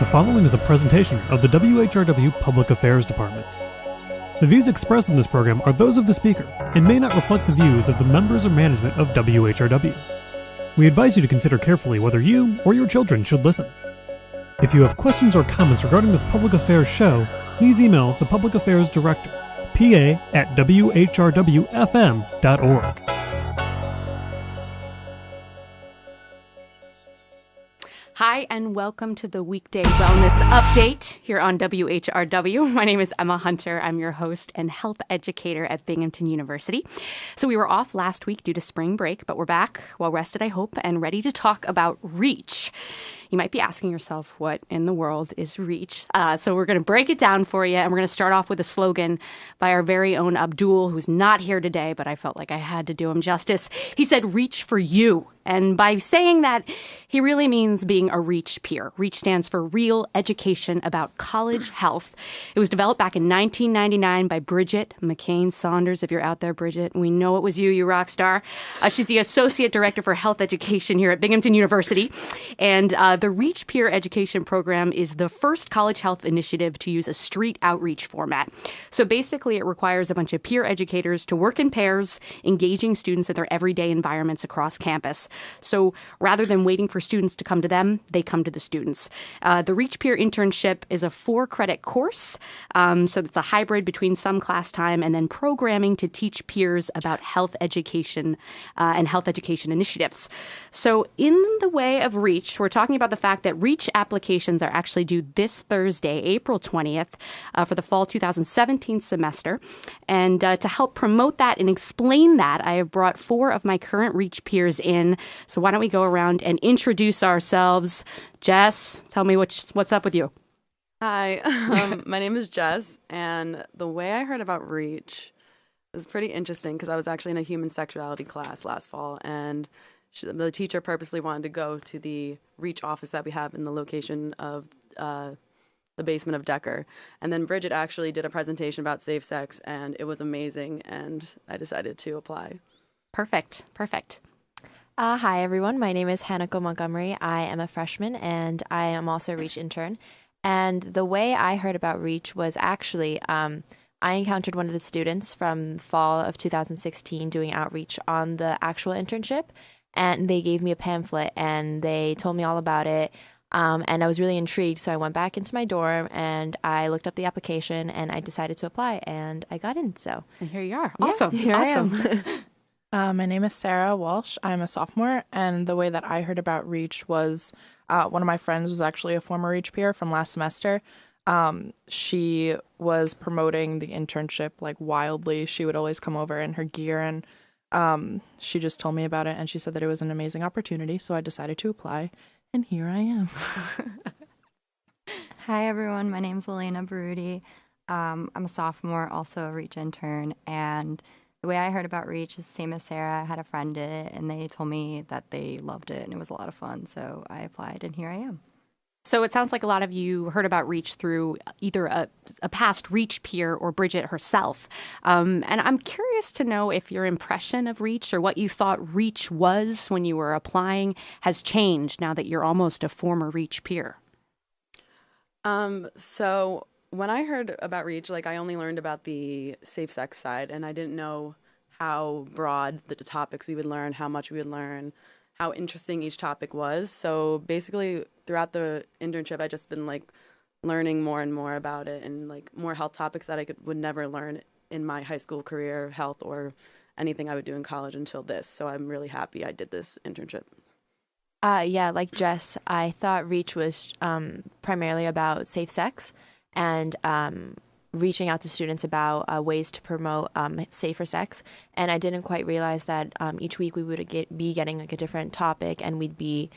following is a presentation of the WHRW Public Affairs Department. The views expressed in this program are those of the speaker and may not reflect the views of the members or management of WHRW. We advise you to consider carefully whether you or your children should listen. If you have questions or comments regarding this public affairs show, please email the Public Affairs Director, pa@whrwfm.org. Hi, and welcome to the Weekday Wellness Update here on WHRW. My name is Emma Hunter. I'm your host and health educator at Binghamton University. So we were off last week due to spring break, but we're back, well rested, I hope, and ready to talk about REACH. You might be asking yourself, what in the world is REACH? So we're going to break it down for you, and we're going to start off with a slogan by our very own Abdul, who's not here today, but I felt like I had to do him justice. He said, "Reach for you." And by saying that, he really means being a REACH peer. REACH stands for Real Education About College Health. It was developed back in 1999 by Bridget McCain Saunders. If you're out there, Bridget, we know it was you, you rock star. She's the Associate Director for Health Education here at Binghamton University. And the REACH Peer Education Program is the first college health initiative to use a street outreach format. So basically, it requires a bunch of peer educators to work in pairs, engaging students in their everyday environments across campus. So rather than waiting for students to come to them, they come to the students. The REACH Peer Internship is a 4-credit course. So it's a hybrid between some class time and then programming to teach peers about health education and health education initiatives. So in the way of REACH, we're talking about the fact that REACH applications are actually due this Thursday, April 20th, for the fall 2017 semester. And to help promote that and explain that, I have brought 4 of my current REACH peers in. So why don't we go around and introduce ourselves. Jess, tell me what's up with you. Hi, my name is Jess, and the way I heard about REACH was pretty interesting because I was actually in a human sexuality class last fall, and the teacher purposely wanted to go to the REACH office that we have in the location of the basement of Decker. And then Bridget actually did a presentation about safe sex, and it was amazing, and I decided to apply. Perfect. Hi, everyone. My name is Hanako Montgomery. I am a freshman, and I am also a REACH intern. And the way I heard about REACH was actually I encountered one of the students from fall of 2016 doing outreach on the actual internship, and they gave me a pamphlet, and they told me all about it, and I was really intrigued, so I went back into my dorm, and I looked up the application, and I decided to apply, and I got in, so. And here you are. Awesome. Yeah, here awesome. I am. My name is Sarah Walsh. I'm a sophomore, and the way that I heard about REACH was one of my friends was actually a former REACH peer from last semester. She was promoting the internship like wildly. She would always come over in her gear, and she just told me about it, and she said that it was an amazing opportunity, so I decided to apply, and here I am. Hi, everyone. My name is Elena Barudi. I'm a sophomore, also a REACH intern, and the way I heard about REACH is the same as Sarah. I had a friend did it, and they told me that they loved it, and it was a lot of fun, so I applied, and here I am. So it sounds like a lot of you heard about REACH through either a past REACH peer or Bridget herself. And I'm curious to know if your impression of REACH or what you thought REACH was when you were applying has changed now that you're almost a former REACH peer. So when I heard about REACH, I only learned about the safe sex side, and I didn't know how broad the topics we would learn, how much we would learn, how interesting each topic was. So basically, throughout the internship, I just been learning more and more about it, and more health topics that I would never learn in my high school career, health or anything I would do in college until this. So I'm really happy I did this internship. Yeah, like Jess, I thought REACH was primarily about safe sex and reaching out to students about ways to promote safer sex. And I didn't quite realize that each week we would be getting a different topic, and we'd be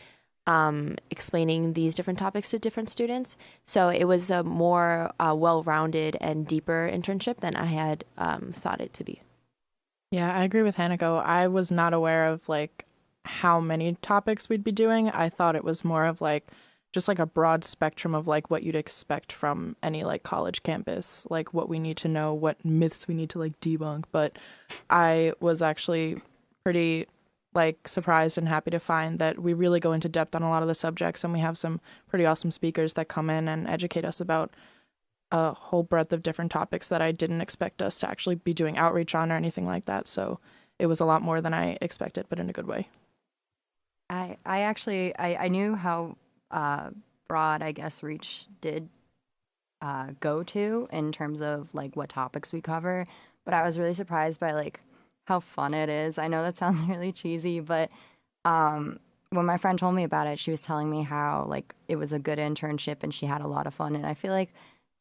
explaining these different topics to different students. So it was a more well-rounded and deeper internship than I had thought it to be. Yeah, I agree with Hanako. I was not aware of how many topics we'd be doing. I thought it was more of just a broad spectrum of what you'd expect from any college campus, what we need to know, what myths we need to debunk. But I was actually pretty like surprised and happy to find that we really go into depth on a lot of the subjects, and we have some pretty awesome speakers that come in and educate us about a whole breadth of different topics that I didn't expect us to actually be doing outreach on or anything like that. So it was a lot more than I expected, but in a good way. I actually knew how broad, I guess, Reach did go to in terms of like what topics we cover, but I was really surprised by like how fun it is. I know that sounds really cheesy, but when my friend told me about it, she was telling me how like it was a good internship and she had a lot of fun. And I feel like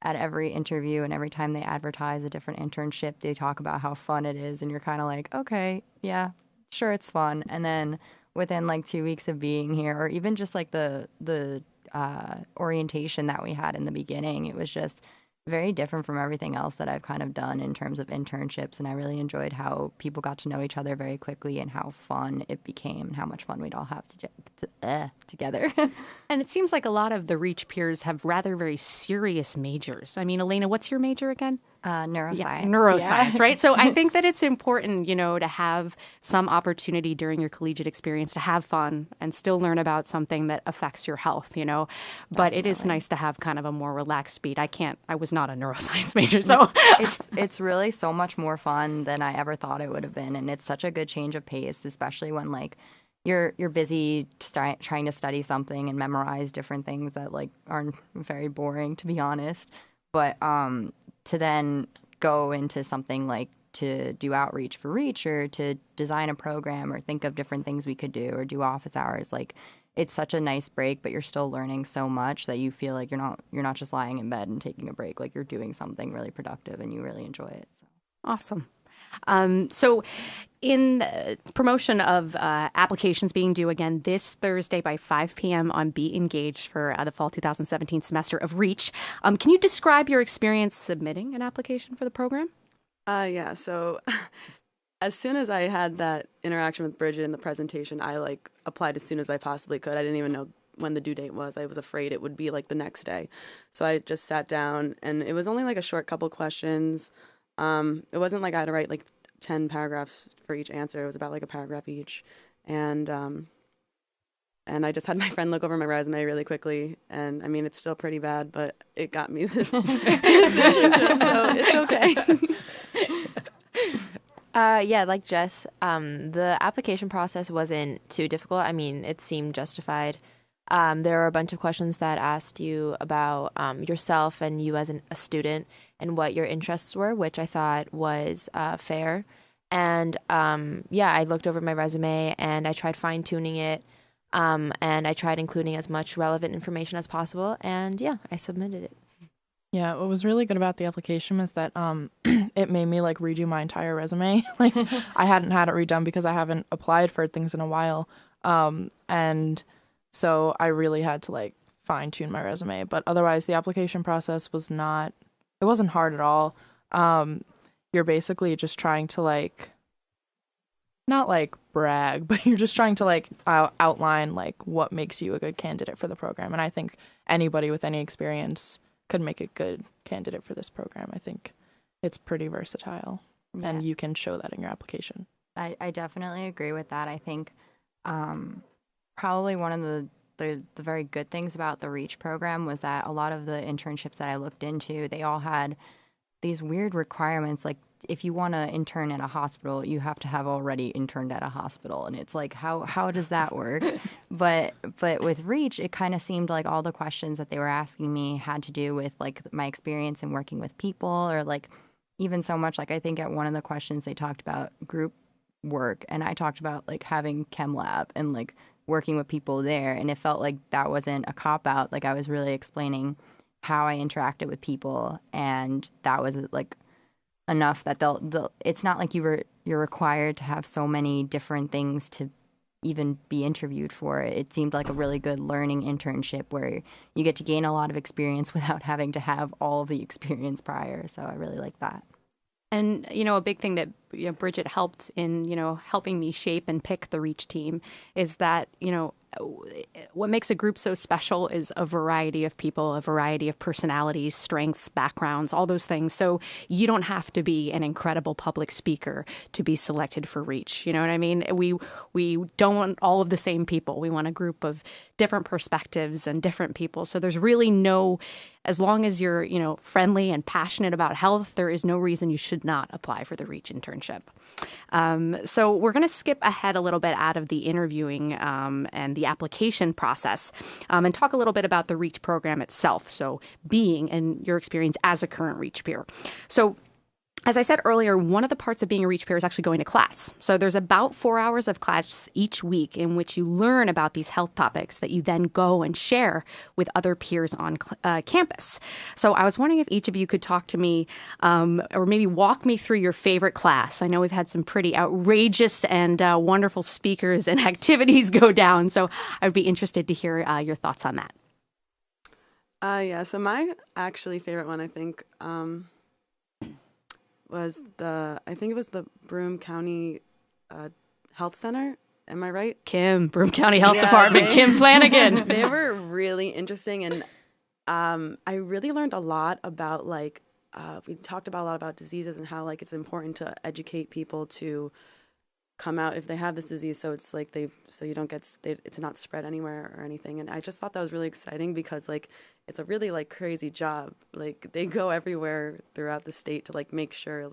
at every interview and every time they advertise a different internship, they talk about how fun it is, and you're kind of like, okay, yeah, sure, it's fun. And then within like 2 weeks of being here, or even just like the orientation that we had in the beginning, it was just very different from everything else that I've kind of done in terms of internships. And I really enjoyed how people got to know each other very quickly and how fun it became and how much fun we'd all have together. And it seems like a lot of the Reach peers have rather very serious majors. I mean, Elena, what's your major again? Neuroscience. Yeah, neuroscience, right? So I think that it's important, to have some opportunity during your collegiate experience to have fun and still learn about something that affects your health, But Definitely. it is nice to have kind of a more relaxed speed. I was not a neuroscience major, so. It's really so much more fun than I ever thought it would have been. And it's such a good change of pace, especially when like you're busy trying to study something and memorize different things that like aren't very boring, to be honest. But to then go into something like to do outreach for Reach or to design a program or think of different things we could do or do office hours, like it's such a nice break, but you're still learning so much that you feel like you're not just lying in bed and taking a break. Like you're doing something really productive and you really enjoy it. So. Awesome. So in promotion of applications being due again this Thursday by 5 p.m. on Be Engaged for the fall 2017 semester of Reach, can you describe your experience submitting an application for the program? Yeah, so as soon as I had that interaction with Bridget in the presentation, I like applied as soon as I possibly could. I didn't even know when the due date was. I was afraid it would be like the next day. So I just sat down, and it was only like a short couple questions. It wasn't like I had to write like 10 paragraphs for each answer. It was about like a paragraph each. And I just had my friend look over my resume really quickly. And I mean, it's still pretty bad, but it got me this. So it's okay. Yeah, like Jess, the application process wasn't too difficult. I mean, it seemed justified. There were a bunch of questions that asked you about yourself and you as a student and what your interests were, which I thought was fair. And yeah, I looked over my resume and I tried fine-tuning it, and I tried including as much relevant information as possible. And yeah, I submitted it. Yeah, what was really good about the application is that it made me like redo my entire resume. Like I hadn't had it redone because I haven't applied for things in a while. And so I really had to like fine tune my resume. But otherwise the application process it wasn't hard at all. You're basically just trying to like, not like brag, but you're just trying to like outline like what makes you a good candidate for the program. And I think anybody with any experience could make a good candidate for this program. I think it's pretty versatile, and you can show that in your application. I definitely agree with that. I think probably one of the very good things about the Reach program was that a lot of the internships that I looked into, they all had these weird requirements. Like if you want to intern at a hospital, you have to have already interned at a hospital. And it's like, how does that work? But with Reach, it kind of seemed like all the questions that they were asking me had to do with like my experience in working with people, or like even so much like I think at one of the questions they talked about group work, and I talked about like having chem lab and like working with people there, and it felt like that wasn't a cop out. Like I was really explaining how I interacted with people, and that was like enough that they'll it's not like you're required to have so many different things to even be interviewed for it. It seemed like a really good learning internship where you get to gain a lot of experience without having to have all of the experience prior. So I really like that. And, a big thing that Bridget helped in, helping me shape and pick the Reach team is that, what makes a group so special is a variety of people, a variety of personalities, strengths, backgrounds, all those things. So you don't have to be an incredible public speaker to be selected for Reach. You know what I mean? We don't want all of the same people. We want a group of different perspectives and different people. So there's really no, as long as you're, friendly and passionate about health, there is no reason you should not apply for the Reach internship. So we're going to skip ahead a little bit out of the interviewing and the application process and talk a little bit about the Reach program itself. So being and your experience as a current Reach peer. So as I said earlier, one of the parts of being a Reach peer is actually going to class. So there's about 4 hours of class each week in which you learn about these health topics that you then go and share with other peers on campus. So I was wondering if each of you could talk to me or maybe walk me through your favorite class. I know we've had some pretty outrageous and wonderful speakers and activities go down. So I'd be interested to hear your thoughts on that. So my actually favorite one, I think, was the Broome County Health Center. Am I right? Broome County Health Department, Kim Flanagan. They were really interesting, and I really learned a lot about we talked about a lot about diseases and how it's important to educate people to come out if they have this disease, so it's so you don't get it's not spread anywhere or anything. And I just thought that was really exciting because it's a really crazy job. They go everywhere throughout the state to make sure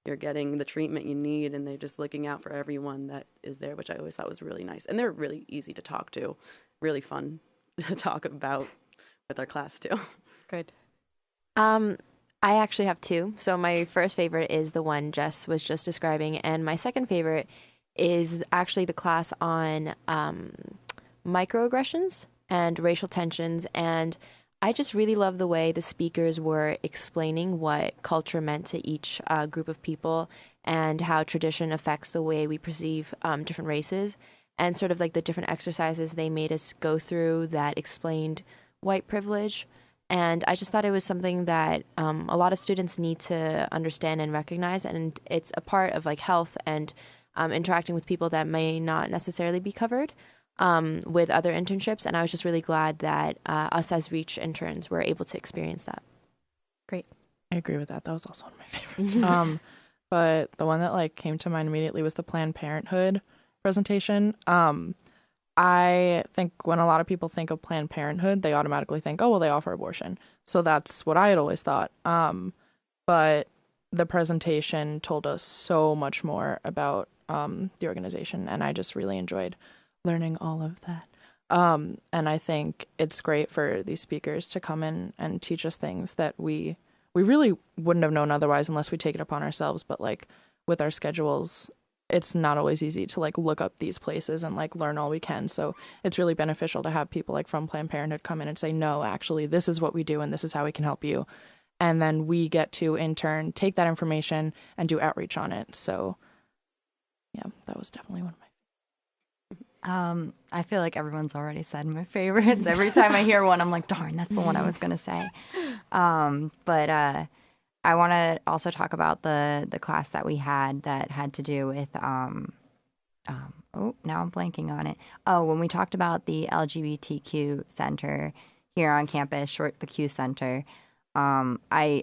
you're getting the treatment you need, and they're just looking out for everyone that is there, which I always thought was really nice. And they're really easy to talk to, really fun to talk about with our class too. Good. I actually have two. So my first favorite is the one Jess was just describing, and my second favorite is actually the class on microaggressions and racial tensions. And I just really love the way the speakers were explaining what culture meant to each group of people and how tradition affects the way we perceive different races, and sort of the different exercises they made us go through that explained white privilege. And I just thought it was something that a lot of students need to understand and recognize. And it's a part of health and interacting with people that may not necessarily be covered with other internships. And I was just really glad that us as Reach interns were able to experience that. Great. I agree with that. That was also one of my favorites. But the one that came to mind immediately was the Planned Parenthood presentation. I think when a lot of people think of Planned Parenthood, they automatically think, oh, well, they offer abortion. So that's what I had always thought. But the presentation told us so much more about the organization, and I just really enjoyed learning all of that. And I think it's great for these speakers to come in and teach us things that we really wouldn't have known otherwise unless we take it upon ourselves. But with our schedules, it's not always easy to look up these places and learn all we can. So it's really beneficial to have people from Planned Parenthood come in and say, no, actually, this is what we do and this is how we can help you. And then we get to in turn take that information and do outreach on it. So yeah, that was definitely one of my I feel like everyone's already said my favorites. Every time I hear one, I'm like, darn, that's the one I was going to say. But I want to also talk about the class that we had that had to do with, now I'm blanking on it. Oh, when we talked about the LGBTQ center here on campus, short the Q Center, I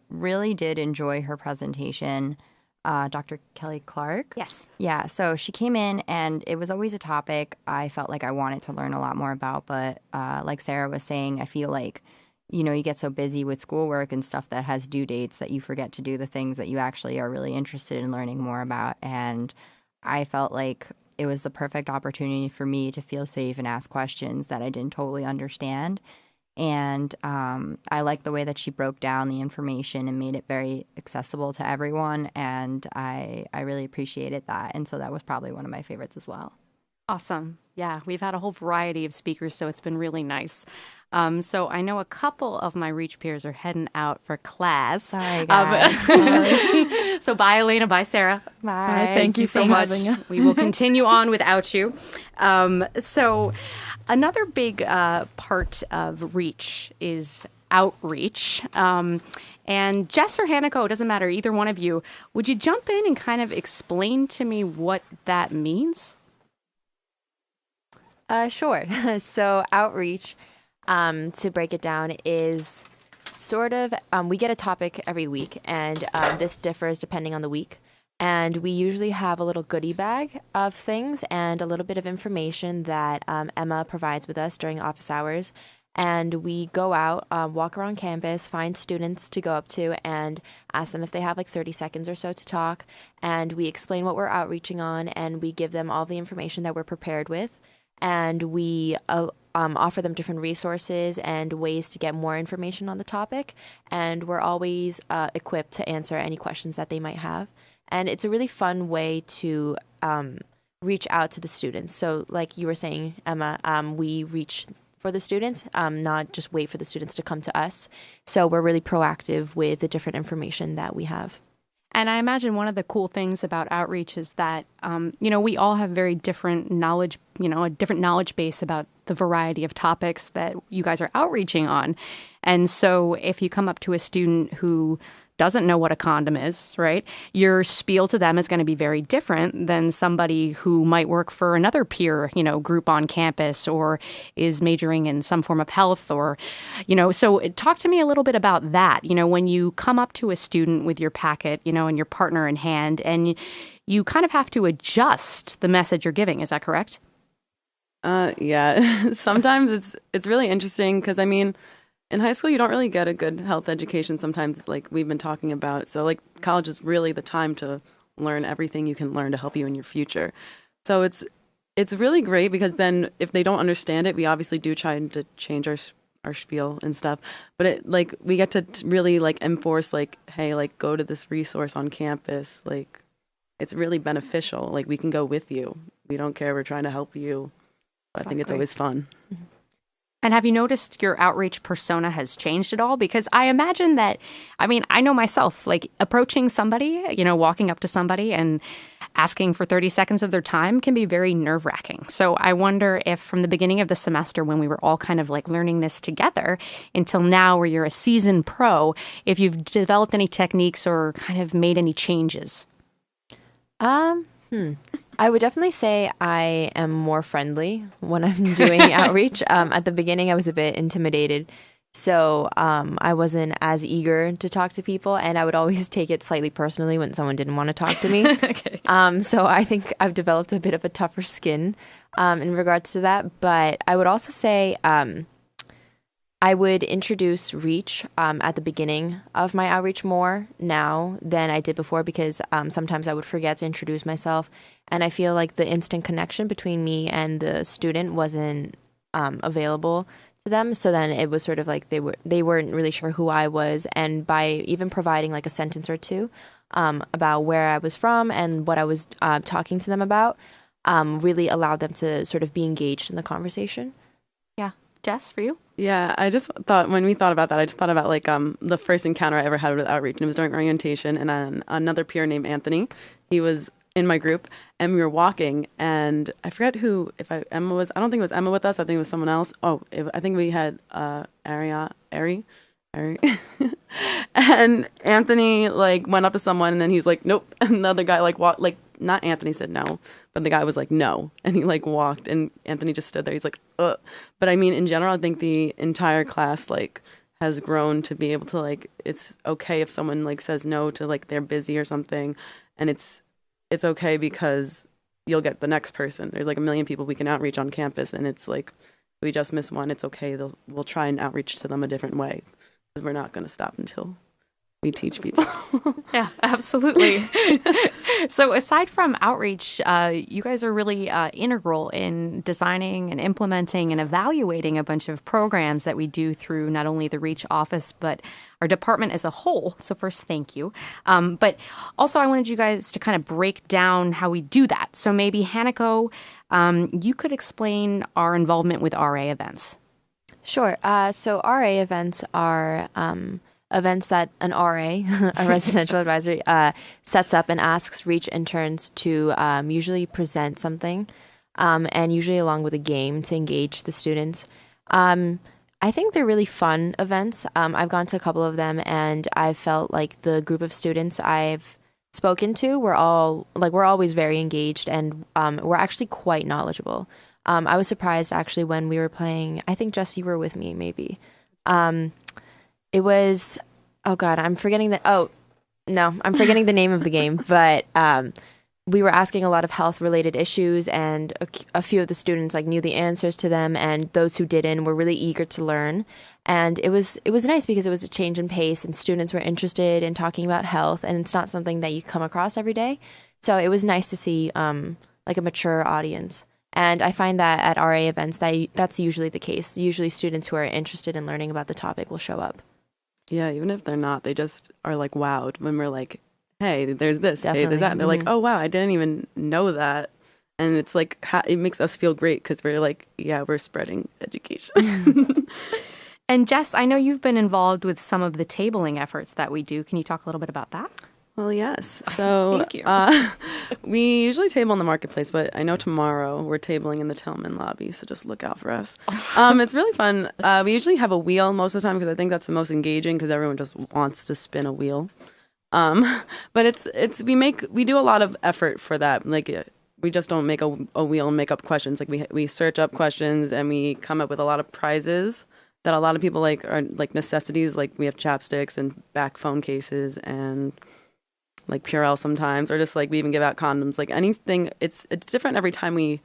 really did enjoy her presentation. Dr. Kelly Clark. Yes. Yeah, so she came in, and it was always a topic I felt like I wanted to learn a lot more about. But like Sarah was saying, I feel like, you get so busy with schoolwork and stuff that has due dates that you forget to do the things that you actually are really interested in learning more about. And I felt like it was the perfect opportunity for me to feel safe and ask questions that I didn't totally understand. And I liked the way that she broke down the information and made it very accessible to everyone. And I really appreciated that. And so that was probably one of my favorites as well. Awesome. Yeah, we've had a whole variety of speakers, so it's been really nice. So I know a couple of my Reach peers are heading out for class. Sorry, guys. Sorry. So bye, Elena. Bye, Sarah. Bye. Thank you so much. We will continue on without you. So another big part of Reach is outreach. And Jess or Hanako, it doesn't matter, either one of you, would you jump in and kind of explain to me what that means? Sure. So outreach, to break it down, is sort of we get a topic every week, and this differs depending on the week. And we usually have a little goodie bag of things and a little bit of information that Emma provides with us during office hours. And we go out, walk around campus, find students to go up to and ask them if they have like 30 seconds or so to talk. And we explain what we're outreaching on, and we give them all the information that we're prepared with. And we offer them different resources and ways to get more information on the topic. And we're always equipped to answer any questions that they might have. And it's a really fun way to reach out to the students. So like you were saying, Emma, we reach for the students, not just wait for the students to come to us. So we're really proactive with the different information that we have. And I imagine one of the cool things about outreach is that, we all have very different knowledge, a different knowledge base about the variety of topics that you guys are outreaching on. And so if you come up to a student who doesn't know what a condom is, right? Your spiel to them is going to be very different than somebody who might work for another peer, group on campus or is majoring in some form of health or, so talk to me a little bit about that. When you come up to a student with your packet, and your partner in hand, and you kind of have to adjust the message you're giving. Is that correct? Yeah. Sometimes it's really interesting because, in high school, you don't really get a good health education sometimes, like we've been talking about. So, like, college is really the time to learn everything you can learn to help you in your future. So it's really great because then if they don't understand it, we obviously do try to change our spiel and stuff. But we get to really, enforce, hey, go to this resource on campus. It's really beneficial. We can go with you. We don't care. We're trying to help you. I think it's always fun. Mm-hmm. And have you noticed your outreach persona has changed at all? Because I imagine that, I know myself, approaching somebody, walking up to somebody and asking for 30 seconds of their time can be very nerve-wracking. So I wonder if from the beginning of the semester when we were all kind of learning this together until now where you're a seasoned pro, if you've developed any techniques or kind of made any changes. I would definitely say I am more friendly when I'm doing outreach. At the beginning, I was a bit intimidated. So I wasn't as eager to talk to people, and I would always take it slightly personally when someone didn't want to talk to me. Okay. So I think I've developed a bit of a tougher skin in regards to that. But I would also say I would introduce reach at the beginning of my outreach more now than I did before because sometimes I would forget to introduce myself. And I feel like the instant connection between me and the student wasn't available to them. So then it was sort of like they weren't really sure who I was. And by even providing a sentence or two about where I was from and what I was talking to them about, really allowed them to sort of be engaged in the conversation. Yeah. Jess, for you? Yeah, I just thought when we thought about that, I just thought about the first encounter I ever had with outreach, and it was during orientation, and another peer named Anthony, he was in my group, and we were walking, and I forget who, Emma was, I don't think it was Emma with us, I think it was someone else. I think we had Ari, and Anthony went up to someone, and then he's like, nope, and the other guy walked, not Anthony said no, but the guy was like, no. And he walked and Anthony just stood there. He's like, ugh. But in general, I think the entire class has grown to be able to it's okay if someone says no to they're busy or something. And it's okay because you'll get the next person. There's a million people we can outreach on campus. And it's we just miss one. It's okay. We'll try and outreach to them a different way because we're not going to stop until we teach people. Yeah, absolutely. So aside from outreach, you guys are really integral in designing and implementing and evaluating a bunch of programs that we do through not only the REACH office, but our department as a whole. So first, thank you. But also I wanted you guys to kind of break down how we do that. So maybe Hanako, you could explain our involvement with RA events. Sure. So RA events are events that an RA, a residential advisor, sets up and asks REACH interns to usually present something, and usually along with a game to engage the students. I think they're really fun events. I've gone to a couple of them, and I felt like the group of students I've spoken to were always very engaged, and we're actually quite knowledgeable. I was surprised actually when we were playing. I think Jess, you were with me, maybe. It was, oh God, I'm forgetting I'm forgetting the name of the game, but we were asking a lot of health related issues, and a few of the students like knew the answers to them, and those who didn't were really eager to learn. And it was nice because it was a change in pace, and students were interested in talking about health, and it's not something that you come across every day. So it was nice to see like a mature audience. And I find that at RA events that's usually the case. Usually students who are interested in learning about the topic will show up. Yeah, even if they're not, they just are like wowed when we're like, hey, there's this, Definitely. hey, there's that. And they're like, oh, wow, I didn't even know that. And it's like, it makes us feel great because we're like, yeah, we're spreading education. And Jess, I know you've been involved with some of the tabling efforts that we do. Can you talk a little bit about that? Well, yes. So Thank you. we usually table in the marketplace, but I know tomorrow we're tabling in the Tillman lobby, so just look out for us. It's really fun. We usually have a wheel most of the time because I think that's the most engaging because everyone just wants to spin a wheel. But we do a lot of effort for that. Like we just don't make a wheel and make up questions. Like we search up questions and we come up with a lot of prizes that a lot of people like are like necessities. Like we have chapsticks and back phone cases and like Purell sometimes, or just like we even give out condoms. Like anything, it's different every time we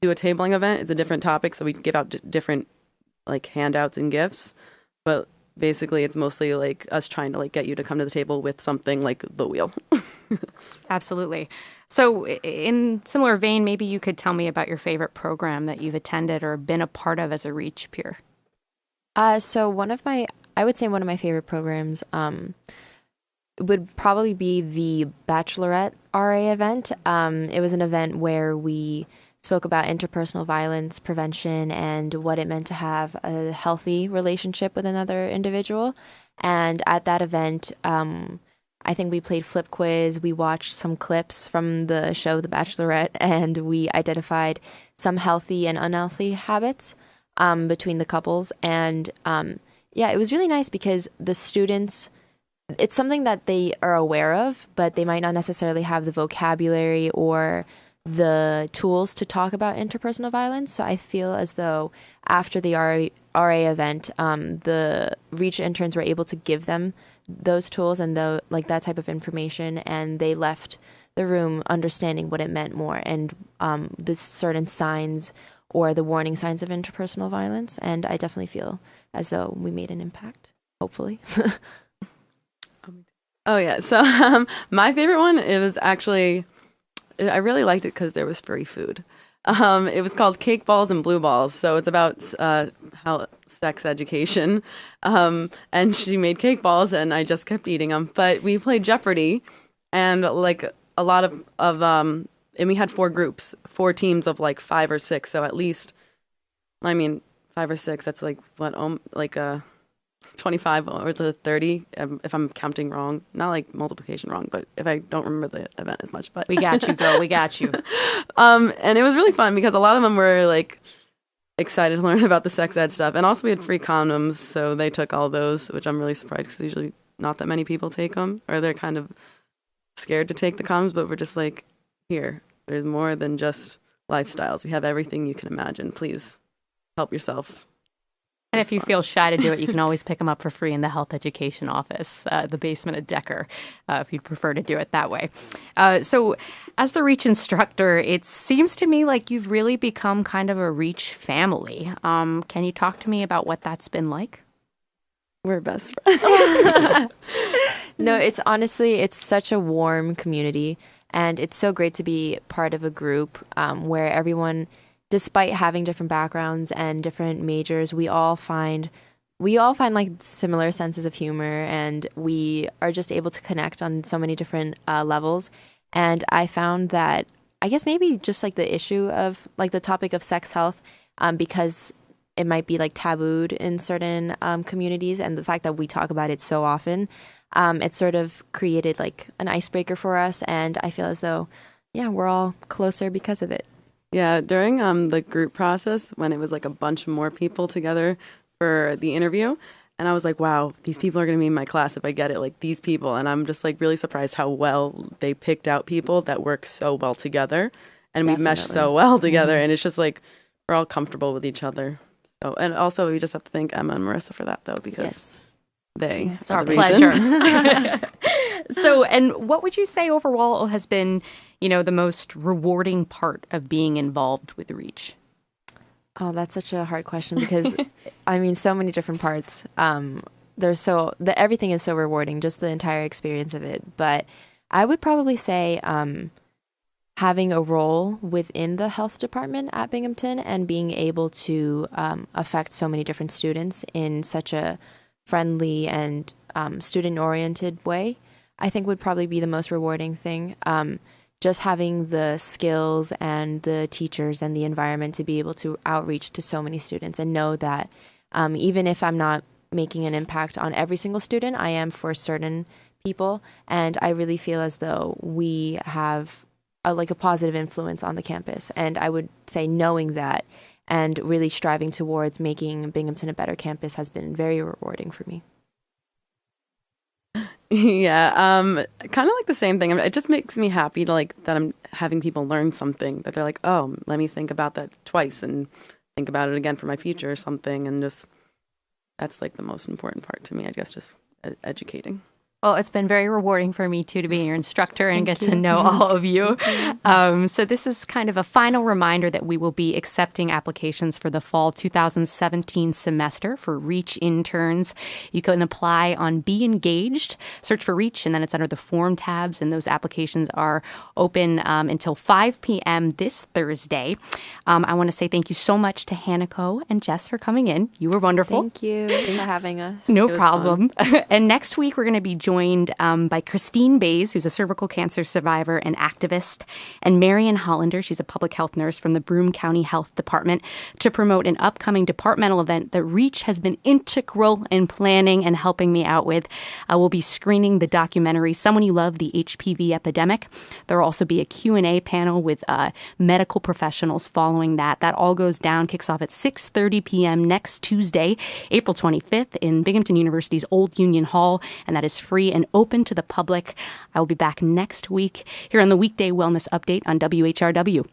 do a tabling event. It's a different topic, so we give out different like handouts and gifts. But basically, it's mostly like us trying to like get you to come to the table with something like the wheel. Absolutely. So in similar vein, maybe you could tell me about your favorite program that you've attended or been a part of as a Reach peer. So I would say one of my favorite programs would probably be the Bachelorette RA event. It was an event where we spoke about interpersonal violence prevention and what it meant to have a healthy relationship with another individual. And at that event, I think we played flip quiz. We watched some clips from the show The Bachelorette, and we identified some healthy and unhealthy habits between the couples. And it was really nice because the students, it's something that they are aware of, but they might not necessarily have the vocabulary or the tools to talk about interpersonal violence. So I feel as though after the RA event, the Reach interns were able to give them those tools and that type of information, and they left the room understanding what it meant more and the certain signs or the warning signs of interpersonal violence. And I definitely feel as though we made an impact, hopefully. Oh, yeah. So my favorite one, it was actually, I really liked it because there was free food. It was called Cake Balls and Blue Balls. So it's about sex education. And she made cake balls and I just kept eating them. But we played Jeopardy and like a lot of and we had 4 groups, 4 teams of like 5 or 6. So at least, 5 or 6, that's like what, 25 or the 30, if I'm counting wrong. Not like multiplication wrong, but if I don't remember the event as much. But we got you, girl. We got you. And it was really fun because a lot of them were like excited to learn about the sex ed stuff. And also we had free condoms, so they took all those, which I'm really surprised because usually not that many people take them, or they're kind of scared to take the condoms, but we're just like, here, there's more than just lifestyles. We have everything you can imagine. Please help yourself. And if you feel shy to do it, you can always pick them up for free in the health education office, the basement at Decker, if you'd prefer to do it that way. So as the Reach instructor, it seems to me like you've really become kind of a Reach family. Can you talk to me about what that's been like? We're best friends. No, it's such a warm community, and it's so great to be part of a group where everyone, despite having different backgrounds and different majors, we all find like similar senses of humor, and we are just able to connect on so many different levels. And I found that, I guess maybe just like the issue of like the topic of sex health, because it might be like tabooed in certain communities, and the fact that we talk about it so often, it sort of created like an icebreaker for us. And I feel as though, we're all closer because of it. Yeah, during the group process, when it was like a bunch more people together for the interview, and I was like, wow, these people are going to be in my class if I get it, like these people. And I'm just like really surprised how well they picked out people that work so well together, and we mesh so well together. And it's just like, we're all comfortable with each other. So, and also we just have to thank Emma and Marissa for that, though, because they It's are our the pleasure. reasons. So, and what would you say overall has been, the most rewarding part of being involved with Reach? Oh, that's such a hard question because, so many different parts. Everything is so rewarding, just the entire experience of it. But I would probably say having a role within the health department at Binghamton and being able to affect so many different students in such a friendly and student-oriented way, I think would probably be the most rewarding thing. Just having the skills and the teachers and the environment to be able to outreach to so many students and know that even if I'm not making an impact on every single student, I am for certain people. And I really feel as though we have a positive influence on the campus. And I would say knowing that and really striving towards making Binghamton a better campus has been very rewarding for me. Yeah, kind of like the same thing. It just makes me happy to that I'm having people learn something that they're like, oh, let me think about that twice and think about it again for my future or something. And just that's the most important part to me, I guess, just educating. Well, it's been very rewarding for me, too, to be your instructor and get to know all of you. So this is kind of a final reminder that we will be accepting applications for the fall 2017 semester for REACH interns. You can apply on Be Engaged, search for REACH, and then it's under the form tabs, and those applications are open until 5 p.m. this Thursday. I want to say thank you so much to Hanako and Jess for coming in. You were wonderful. Thank you for having us. No problem. And next week, we're going to be joined by Christine Bays, who's a cervical cancer survivor and activist, and Marian Hollander, she's a public health nurse from the Broome County Health Department, to promote an upcoming departmental event that REACH has been integral in planning and helping me out with. We'll be screening the documentary Someone You Love, the HPV Epidemic. There will also be a Q&A panel with medical professionals following that. That all goes down, kicks off at 6:30 p.m. next Tuesday, April 25th in Binghamton University's Old Union Hall, and that is free and open to the public. I will be back next week here on the Weekday Wellness Update on WHRW.